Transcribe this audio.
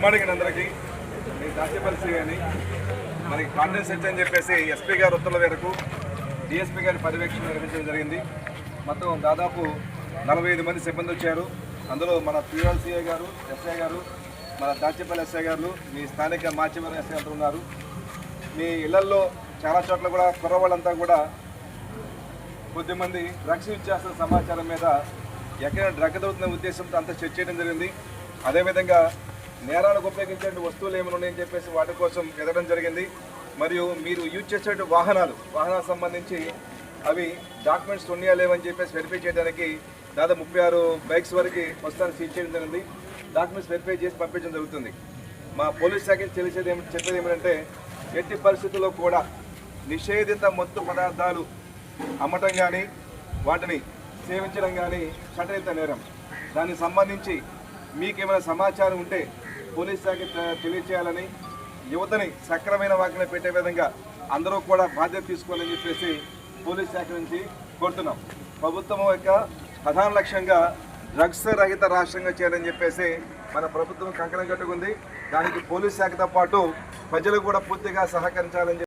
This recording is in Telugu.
గుడ్ మార్నింగ్ అందరికీ. మీ దాచేపల్లి అని మనకి కాన్ఫిడెన్స్ సెట్ అని చెప్పేసి ఎస్పీ గారు ఉత్తర్వుల మేరకు డిఎస్పీ గారి పర్యవేక్షణ నిర్వహించడం జరిగింది. మొత్తం దాదాపు 45 మంది సిబ్బంది వచ్చారు. అందులో మన ప్యూరల్ సిఐ గారు, ఎస్ఐ గారు, మన దాచేపల్లి ఎస్ఐ గారు, మీ స్థానిక మాచివరం ఎస్ఐ గారు ఉన్నారు. మీ ఇళ్లల్లో చాలా చోట్ల కూడా కుర్రవాళ్ళంతా కూడా కొద్దిమంది డ్రగ్స్ యూజ్ చేస్తున్న సమాచారం మీద ఎక్కడ డ్రగ్ దొరుకుతున్న ఉద్దేశంతో అంతా చెక్ చేయడం జరిగింది. అదేవిధంగా నేరాలకు ఉపయోగించే వస్తువులు ఏమైనా ఉన్నాయని చెప్పేసి వాటి కోసం ఎదగడం జరిగింది. మరియు మీరు యూజ్ చేసే వాహనాలకు సంబంధించి అవి డాక్యుమెంట్స్ ఉన్నాయా లేవని చెప్పేసి వెరిఫై చేయడానికి దాదాపు 36 బైక్స్ వరకు వస్తాను సీజ్ చేయడం జరిగింది. డాక్యుమెంట్స్ వెరిఫై చేసి పంపించడం జరుగుతుంది. మా పోలీస్ శాఖకి చెప్పేది ఏమిటంటే ఎట్టి పరిస్థితుల్లో కూడా నిషేధిత మత్తు పదార్థాలు అమ్మటం కానీ వాటిని సేవించడం కానీ చట్టరీత నేరం. దానికి సంబంధించి మీకేమైనా సమాచారం ఉంటే పోలీస్ శాఖ తెలియచేయాలని, యువతని సక్రమైన వాక్యన పెట్టే విధంగా అందరూ కూడా బాధ్యత తీసుకోవాలని చెప్పేసి పోలీస్ శాఖ నుంచి కోరుతున్నాం. ప్రభుత్వం యొక్క ప్రధాన లక్ష్యంగా డ్రగ్స్ రహిత రాష్ట్రంగా చేయాలని చెప్పేసి మన ప్రభుత్వం కంకణం కట్టుకుంది. దానికి పోలీస్ శాఖతో పాటు ప్రజలు కూడా పూర్తిగా సహకరించాలని